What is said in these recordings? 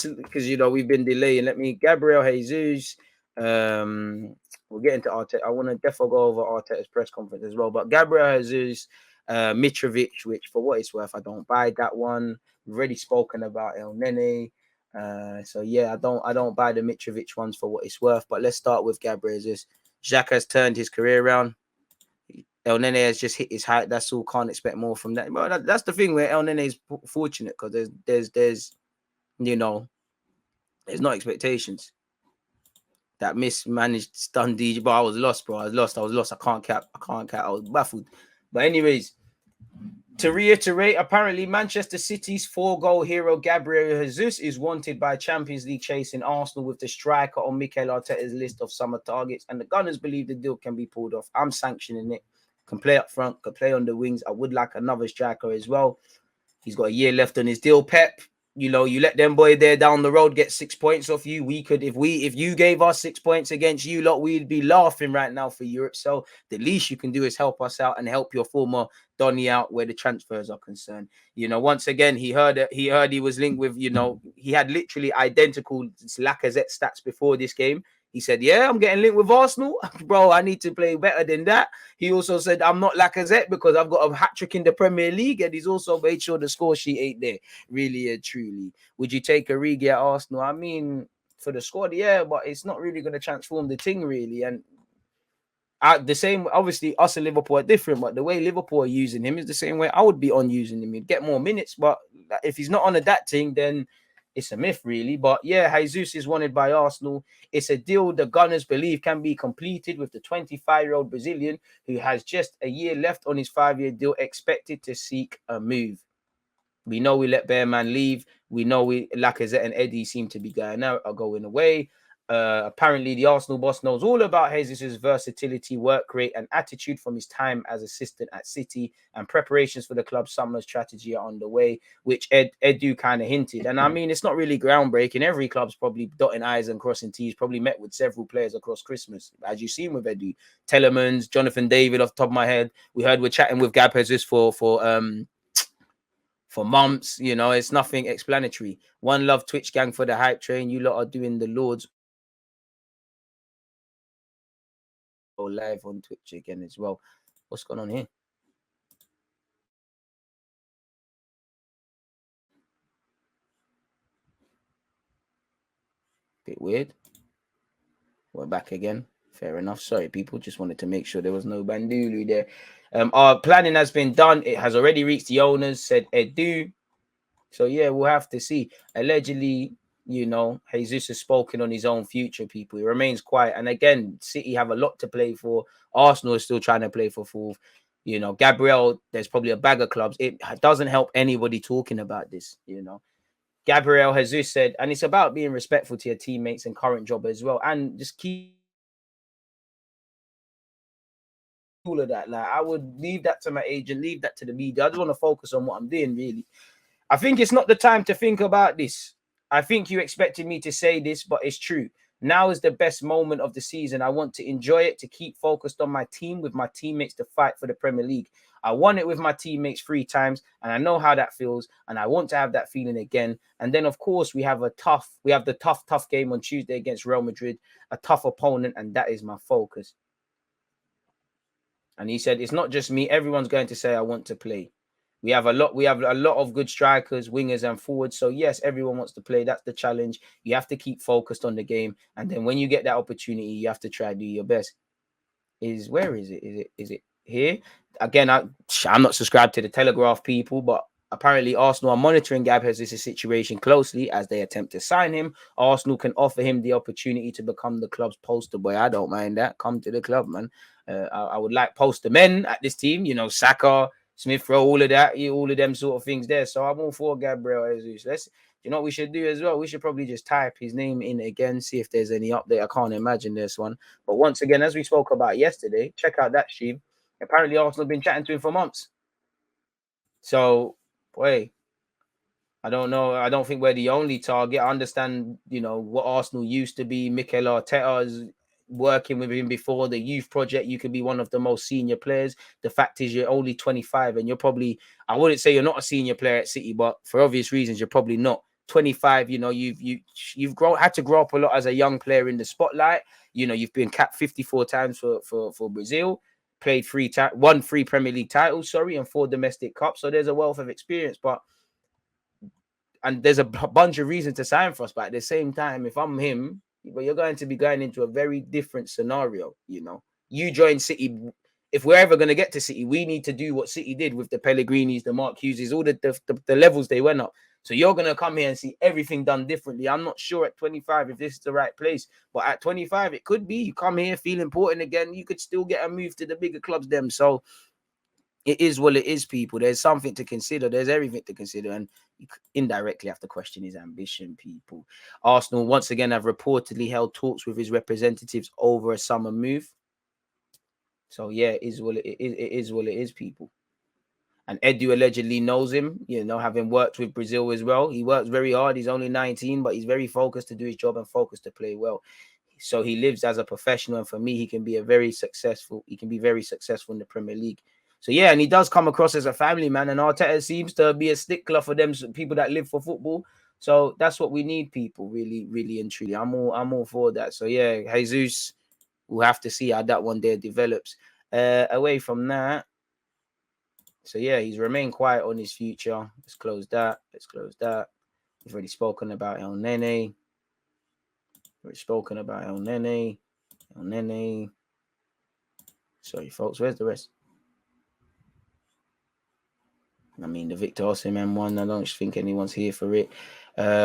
because we've been delaying. Let me Gabriel Jesus. We'll get into Arteta. I want to definitely go over Arteta's press conference as well. But Gabriel Jesus, Mitrovic, which for what it's worth, I don't buy that one. We've already spoken about El Nene. So yeah, I don't buy the Mitrovic ones for what it's worth. But let's start with Gabriel Jesus. Xhaka has turned his career around. El Nene has just hit his height. That's all. Can't expect more from that. But that's the thing where El Nene is fortunate because there's there's not expectations. That mismanaged stun DJ, but I was lost, bro. I was lost. I can't cap. I was baffled. But anyways, to reiterate, apparently Manchester City's 4-goal hero Gabriel Jesus is wanted by Champions League chasing Arsenal, with the striker on Mikel Arteta's list of summer targets, and the Gunners believe the deal can be pulled off. I'm sanctioning it. Can play up front, can play on the wings. I would like another striker as well. He's got a year left on his deal. Pep, you let them boy there down the road get 6 points off you. We could, if you gave us 6 points against you lot, we'd be laughing right now for Europe. So the least you can do is help us out and help your former Donny out where the transfers are concerned. Once again, he heard he was linked with, he had literally identical Lacazette stats before this game. He said, yeah, I'm getting linked with Arsenal. Bro, I need to play better than that. He also said, I'm not Lacazette because I've got a hat-trick in the Premier League. And he's also made sure the score sheet ain't there. Really and truly. Would you take Origi at Arsenal? I mean, for the squad, yeah, but it's not really going to transform the thing, really. And the same, obviously, us and Liverpool are different, but the way Liverpool are using him is the same way I would be on using him. He'd get more minutes, but if he's not on that thing, then it's a myth, really. But yeah, Jesus is wanted by Arsenal. It's a deal the Gunners believe can be completed, with the 25-year-old Brazilian, who has just a year left on his 5-year deal, expected to seek a move. We know we let Bearman leave. We know Lacazette and Eddie seem to be going away. Apparently, the Arsenal boss knows all about Jesus' versatility, work rate, and attitude from his time as assistant at City, and preparations for the club's summer strategy are underway, which Edu kind of hinted. And I mean, it's not really groundbreaking. Every club's probably dotting I's and crossing T's, probably met with several players across Christmas, as you've seen with Edu. Telemans, Jonathan David, off the top of my head. We heard we're chatting with Gab Jesus for months. It's nothing explanatory. One love, Twitch gang, for the hype train. You lot are doing the Lord's live on Twitch again as well. What's going on here? Bit weird. We're back again. Fair enough. Sorry, people. Just wanted to make sure there was no bandulu there. Our planning has been done. It has already reached the owners, said Edu. So yeah, we'll have to see. Allegedly, Jesus has spoken on his own future, people. He remains quiet. And again, City have a lot to play for. Arsenal is still trying to play for fourth. Gabriel, there's probably a bag of clubs. It doesn't help anybody talking about this, Gabriel Jesus said, and it's about being respectful to your teammates and current job as well. And just keep all of that. Like, I would leave that to my agent, leave that to the media. I just want to focus on what I'm doing, really. I think it's not the time to think about this. I think you expected me to say this, but it's true. Now is the best moment of the season. I want to enjoy it, to keep focused on my team, with my teammates, to fight for the Premier League. I won it with my teammates 3 times, and I know how that feels, and I want to have that feeling again. And then, of course, we have the tough game on Tuesday against Real Madrid, a tough opponent, and that is my focus. And he said, it's not just me. Everyone's going to say I want to play. We have a lot of good strikers, wingers, and forwards. So yes, everyone wants to play. That's the challenge. You have to keep focused on the game. And then when you get that opportunity, you have to try to do your best. Where is it? Is it here? Again, I'm not subscribed to the Telegraph, people, but apparently Arsenal are monitoring Gab Jesus' situation closely as they attempt to sign him. Arsenal can offer him the opportunity to become the club's poster boy. I don't mind that. Come to the club, man. I would like poster men at this team. Saka, Smith Rowe, all of that, all of them sort of things there. So I'm all for Gabriel Jesus. You know what we should do as well? We should probably just type his name in again, see if there's any update. I can't imagine this one. But once again, as we spoke about yesterday, check out that stream. Apparently, Arsenal have been chatting to him for months. So, boy, I don't know. I don't think we're the only target. I understand, what Arsenal used to be. Mikel Arteta is working with him before the youth project. You could be one of the most senior players. The fact is, you're only 25, and you're probably, I wouldn't say you're not a senior player at City, but for obvious reasons, you're probably not. 25, you know, you've had to grow up a lot as a young player in the spotlight. You know, you've been capped 54 times for Brazil, played won 3 Premier League titles, and 4 domestic cups. So there's a wealth of experience, and there's a bunch of reasons to sign for us. But at the same time, if I'm him, but you're going to be going into a very different scenario. You know, you join City. If we're ever going to get to City, we need to do what City did with the Pellegrinis, the Mark Hugheses, all the levels they went up. So you're going to come here and see everything done differently. I'm not sure at 25 if this is the right place, but at 25, it could be. You come here, feel important again, you could still get a move to the bigger clubs them. So it is what it is, people. There's something to consider. There's everything to consider. And you indirectly have to question his ambition, people. Arsenal, once again, have reportedly held talks with his representatives over a summer move. So, yeah, it is what it is, people. And Edu allegedly knows him, you know, having worked with Brazil as well. He works very hard. He's only 19, but he's very focused to do his job and focused to play well. So he lives as a professional. And for me, he can be very successful in the Premier League. So, yeah, and he does come across as a family man. And Arteta seems to be a stickler for them people that live for football. So that's what we need, people, really, really and truly. I'm all for that. So, yeah, Jesus, we'll have to see how that one there develops. Away from that. So, yeah, he's remained quiet on his future. Let's close that. We've already spoken about El Nene. Sorry, folks. Where's the rest? I mean, the Victor Osimhen one, I don't think anyone's here for it.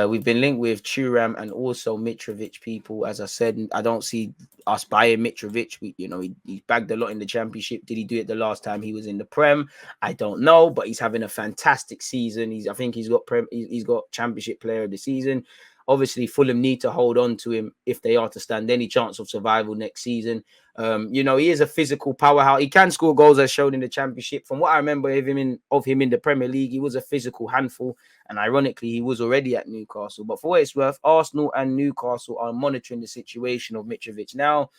We've been linked with Thuram and also Mitrovic, people. As I said, I don't see us buying Mitrovic. He bagged a lot in the Championship. Did he do it the last time he was in the Prem? I don't know, but he's having a fantastic season. I think he's got Championship Player of the Season. Obviously, Fulham need to hold on to him if they are to stand any chance of survival next season. He is a physical powerhouse. He can score goals as shown in the Championship. From what I remember of him in the Premier League, he was a physical handful. And ironically, he was already at Newcastle. But for what it's worth, Arsenal and Newcastle are monitoring the situation of Mitrovic. Now,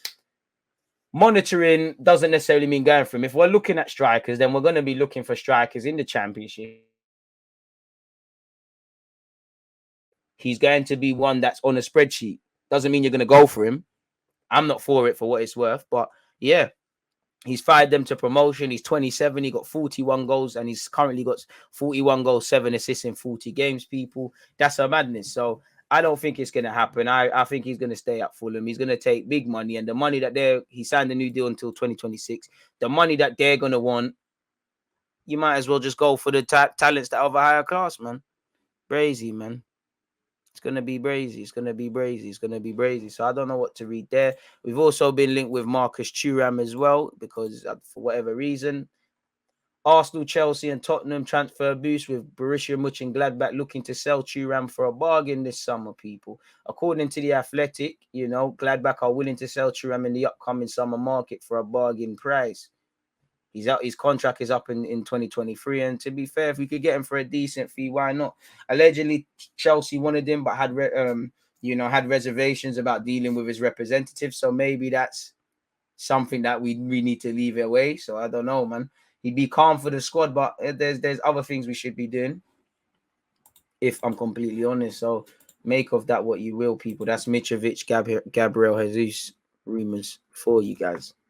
monitoring doesn't necessarily mean going for him. If we're looking at strikers, then we're going to be looking for strikers in the Championship. He's going to be one that's on a spreadsheet. Doesn't mean you're going to go for him. I'm not for it for what it's worth. But yeah, he's fired them to promotion. He's 27. He got 41 goals and he's currently got 41 goals, 7 assists in 40 games, people. That's a madness. So I don't think it's going to happen. I think he's going to stay at Fulham. He's going to take big money. And the money that he signed a new deal until 2026. The money that they're going to want, you might as well just go for the talents that are of a higher class, man. Brazy, man. It's going to be brazy. So I don't know what to read there. We've also been linked with Marcus Thuram as well because for whatever reason, Arsenal, Chelsea and Tottenham transfer boost with Borussia Mönchengladbach looking to sell Thuram for a bargain this summer, people. According to The Athletic, Gladbach are willing to sell Thuram in the upcoming summer market for a bargain price. He's out. His contract is up in 2023. And to be fair, if we could get him for a decent fee, why not? Allegedly, Chelsea wanted him, but had reservations about dealing with his representatives. So maybe that's something that we need to leave away. So I don't know, man. He'd be calm for the squad, but there's other things we should be doing, if I'm completely honest. So make of that what you will, people. That's Mitrovic, Gabriel Jesus rumors for you guys.